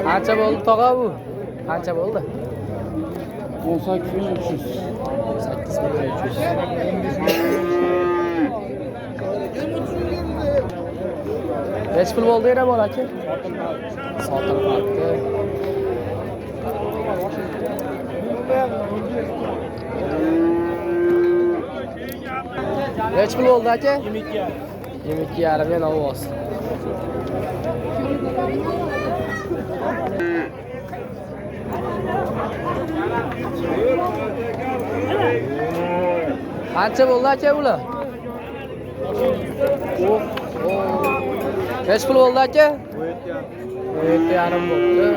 Qancha bo'ldi tog'a bu? Qancha bo'ldi? 18.300. 18.300. Neç pul bo'ldi yana bola aka? Sotilibdi. Neç pul bo'ldi aka? 22,5 yana ovoz. Qancha bo'ldi aka bular? Neç pul bo'ldi aka? 17,5 bo'ldi.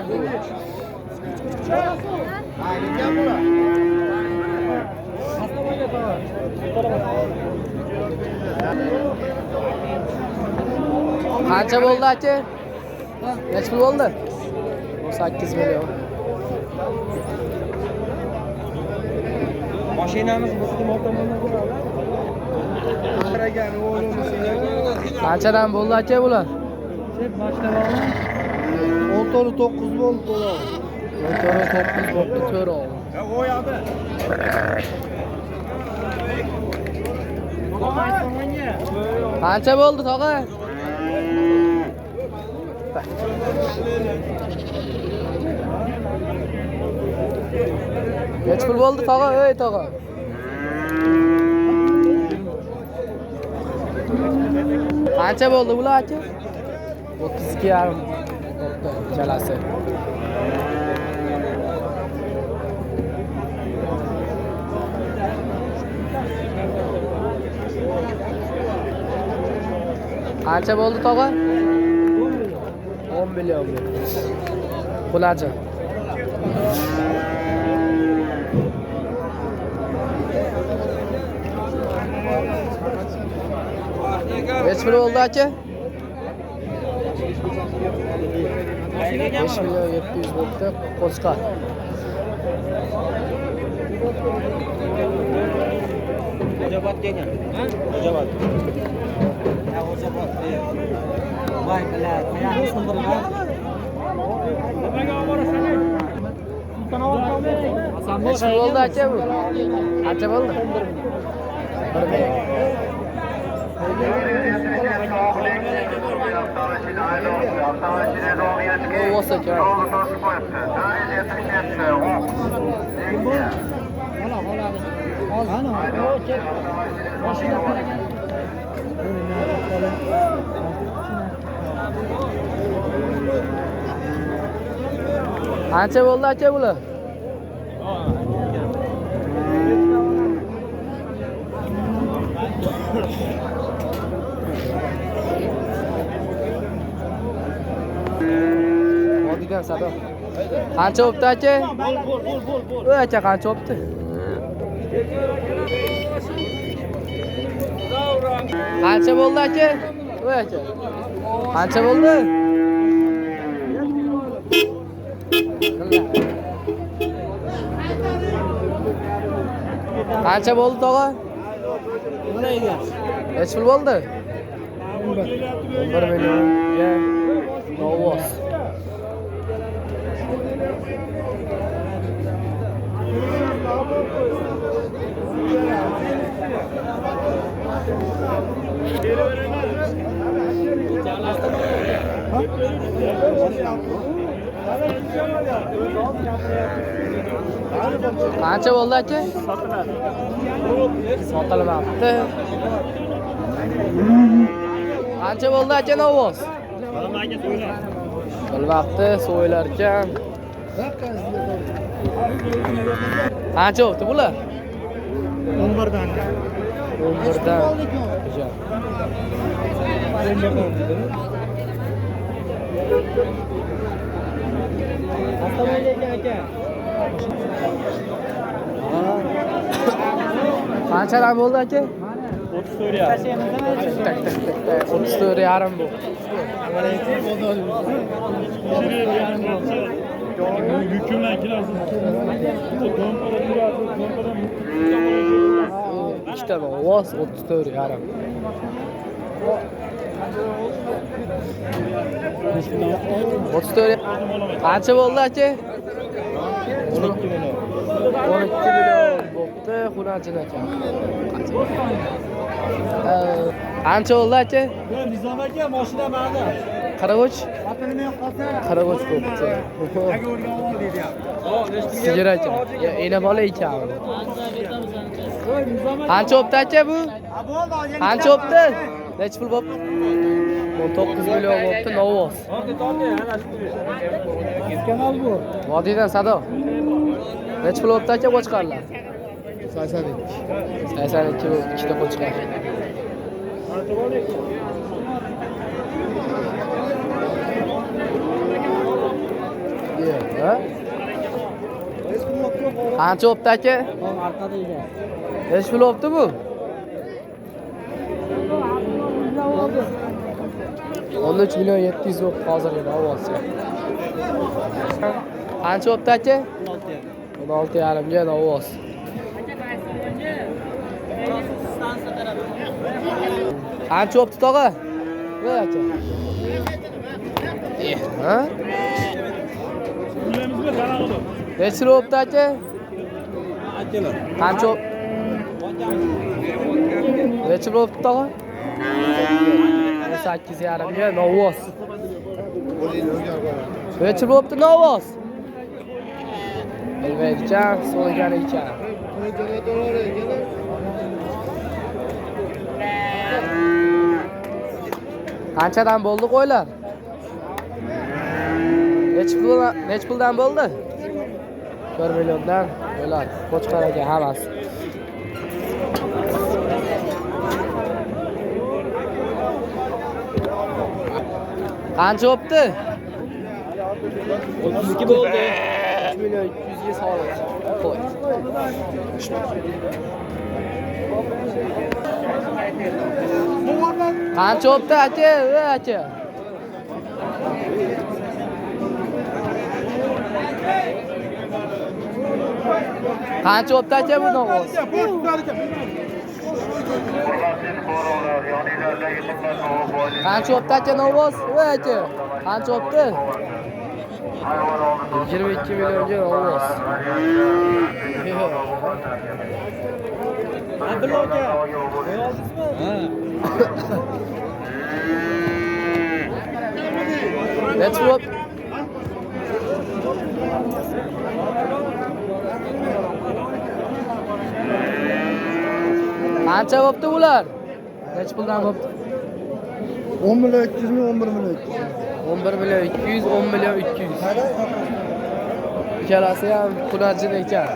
Qancha bo'ldi aka? Neç pul bo'ldi? 18 million. Mashinamiz bizning tomondan bo'ladi. Qanchadan bo'ldi aka bular? Deb boshlab 19 bo'ldi to'lov. Motori 9 bo'ldi, 4 oldi. O yoqda. Qancha bo'ldi tog'a? Neç pul bo'ldi tog'a? Ey tog'a. Qancha bo'ldi bular aka? 32,5 bo'pti jalasi. Qancha bo'ldi tog'a? 10 million. Qulachi. Neç pul bo'ldi aka? 5 million 700 bo'pti. Qo'chqa. Xo'jobod kelgan. Xo'jobod. Ha, Xo'jobod. Voy bilan, meni sindirma. Nimaga olib borasan? Neç pul bo'ldi aka bu? Qancha bo'ldi? 1 million. Ovoz aka. Qancha bo'ldi aka bular? Oldigan sado. Qancha bo'pti aka? Voy aka qancha bo'pti? Qancha bo'ldi aka? Voy aka. Qancha bo'ldi? Qancha bo'ldi tog'a? Neç pul bo'ldi? 11 million. Ovoz. Qancha bo'ldi aka? Sotilmabdi. Qancha bo'ldi aka ovoz? Bilmabdi, so'ylar ekan. Qancha bo'pti bular? 11dan. 11dan. Avtomobilga aka. Qanchadan bo'ldi aka? 34 yarim. 34 yarim bu. Yükümden kilosun. İşte bu ovoz 34 yarim. Otuz to'rt. Qancha bo'ldi aka? 12 million bo'pti, xunajin aka. Qancha bo'ldi aka? Nizom aka, mashina manda. 43. Xotinni men qolsa. 43 bo'pti. Aka o'rgan ol deydi. Sigir aka. Ena bola ekan. Qancha bo'pti aka bu? Qancha bo'pti? Necha pul bo'pti? 19 million bo'pti, Novos. Kanal bu. Vodiydan Sado. Necha pul bo'pti aka qo'chqarlar? 82. 82 bo'pti, ikkita qo'chqar. Qancha bo'pti aka? Orqada ekan. Necha pul bo'pti bu? 13 million 700 bo'pti hozirgi Novos. Qancha bo'pti aka? 16,5 ga Novos. Qancha bo'pti tog'a? Voy aka. Ha? Necha bo'pti aka? Qancha? Necha bo'pti tog'a? 8,5 ga Novos. Necha bo'pti Novos? Bilmaydigan, so'ygan ekan. Qanchadan bo'ldi qo'ylar? Necha puldan bo'ldi? 1 milliondan qo'ylar. Qo'chqar aka hammasi. Qancha bo'pti? 32 bo'ldi. 3 million 200 ga sog'lik. Qo'y. Qancha bo'pti aka? Voy aka. Qancha bo'pti aka bu Novos? Qancha bo'pti aka Novos? Voy aka. Qancha bo'pti? 22 millionga Novos. Abdulla aka. Qo'yoldingizmi? Necha bo'pti? Qancha bo'pti ular? Necha puldan bo'pti? 10 million 200 mi 11 million 11 million 200, 10 million 200. Ikkalasi ham xunajin ekan.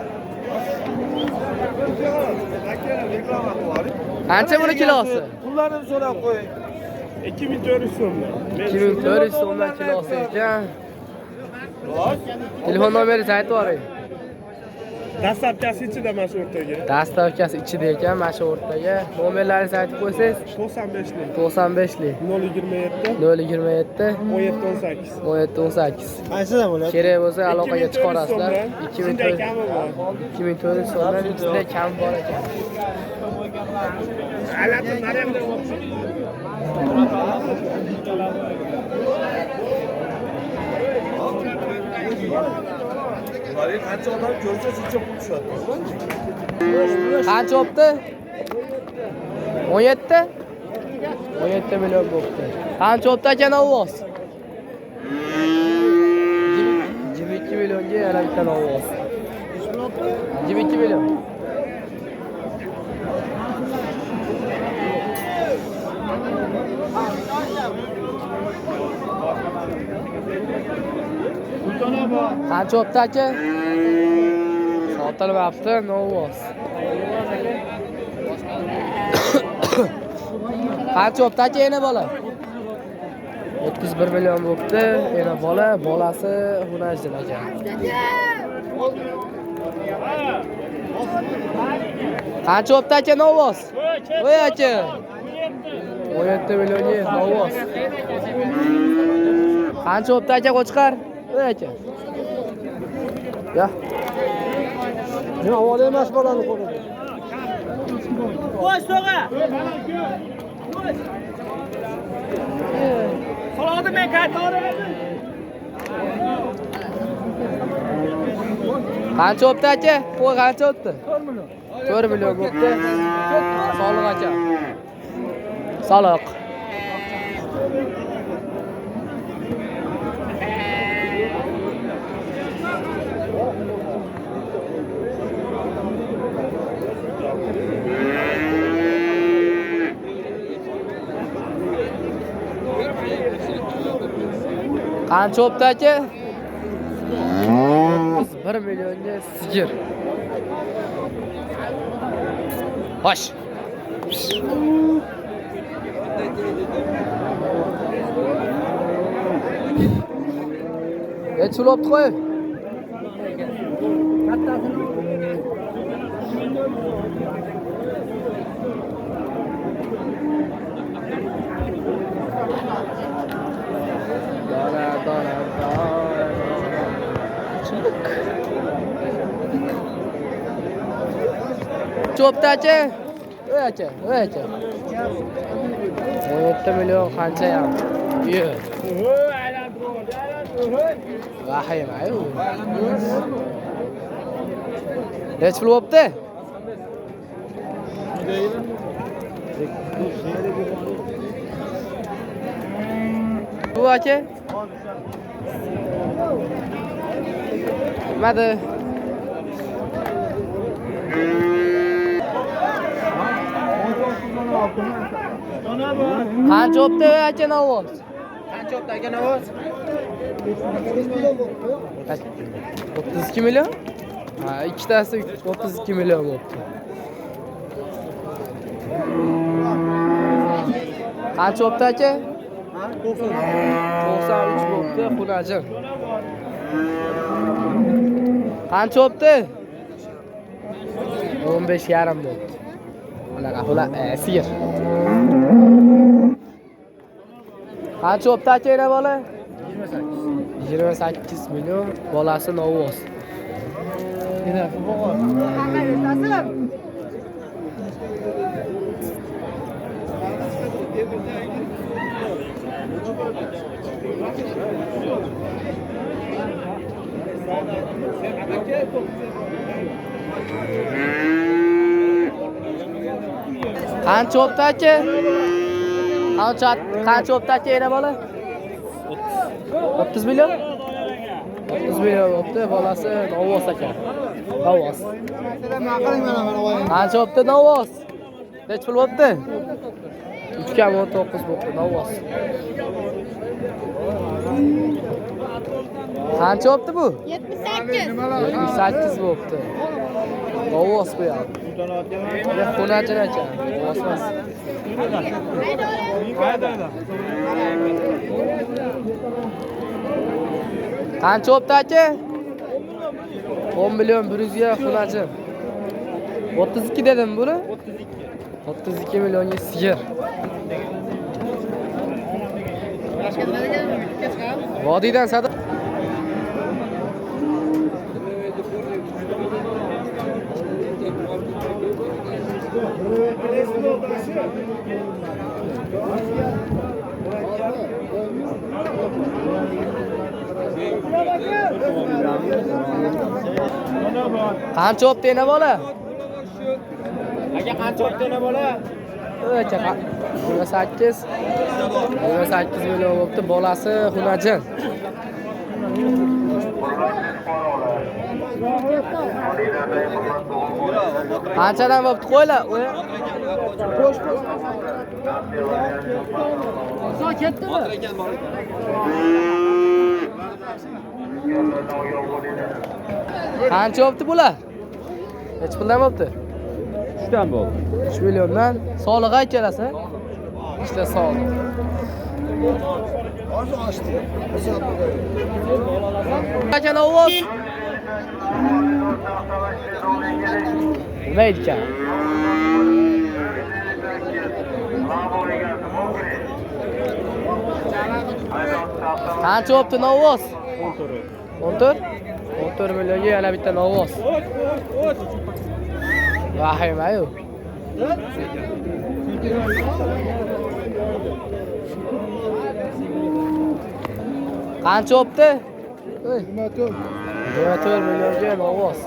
Qancha buni kilosi? Pullarni so'rab qo'y. 2400 so'mdan. 2400 so'mdan kilosi ekan. Telefon nomeringizni aytib yuboring. Dastlabkasi ichida mana shu o'rtaga. Dastavkasi ichida ekan, mana shu o'rtaga. Nomerlaringizni aytib qo'ysangiz, 95lik. 95lik 027 027 1718. 1718. Qaysida bo'ladi? Kerak bo'lsa aloqaga chiqarasizlar. 2400 kami bor. 2400 so'mdan ikkita kam bor ekan. Albatta, naryoqda o'tsin. Qancha odam ko'rsa shuncha pul tushadi. Qancha bo'pti? 17? 17 million bo'pti. Qancha bo'pti aka Novos? 22 millionga yana bitta Novos. 22 million. Qancha bo'pti aka? Sotilmayapti Novos. Qancha bo'pti aka yana bola? 31 million bo'pti. Yana bolasi xunajin aka. Qancha bo'pti aka Novos? Voy aka. 17 millionga Novos. Qancha bo'pti aka qo'chqar? Voy aka. Ya. Men avval emas bolani qo'ydim. Voy so'g'a. So'radi men qaytardim. Qancha o'pdi aka? Qo'y qancha o'pdi? 4 million bo'pti. Soliq aka. Soliq. Qancha o'pdi aka? 1 millionga sigir. Hoş. Necha pul o'pdi qo'y? Cho'ptachi. O'yachi. 17 million qancha ham? Yo'q. Vahim ayu. Necha pul bo'pti? Bu aka? Nimadi? Qancha o'pdi aka navoz? Qancha o'pdi aka navoz? 32 million? Ha, ikkitasi 32 million bo'pti. Qancha o'pdi aka? 93 bo'pti, xunajin. Qancha o'pdi? 15 yarim bo'pti. Unaqa sigir. Qancha o'pdi aka yana bola? 28 million, bolasi Novoz. Qancha o'pdi aka? Qancha o'pdi aka yana bola? 30 million? 30 million o'pdi, bolasi Novoz aka. Novoz. Qancha o'pdi Novoz? Necha pul o'pdi? 3.19 bo'pti Novoz. Qancha o'pdi bu? 78 bo'pti. Novoz bu ham. Xunajin aka. Novozmas. Qancha o'pdi aka? 10 million 100 ga xunajin. 32 dedim buni. 32 millionga sigir. Vodiydan sadiq. Qancha o'pdi yana bola? Aka qancha o'pdi yana bola? Aka 28 million bo'pti, bolasi xunajin. Qanchadan bo'pti qo'ylar? Qo'sh ketdimi? Qancha bo'pti bular? Nech puldan bo'pti? 3 dan bo'ldi. 3 milliondan soliq aytchalasa? Ishlar soliq. Qancha Novoz? Nima ekan? Qancha bo'pti Novoz? 14. 14 millionga yana bitta Novoz. Vahim ayu. Qancha opti? 24. 24 millionga ovoz.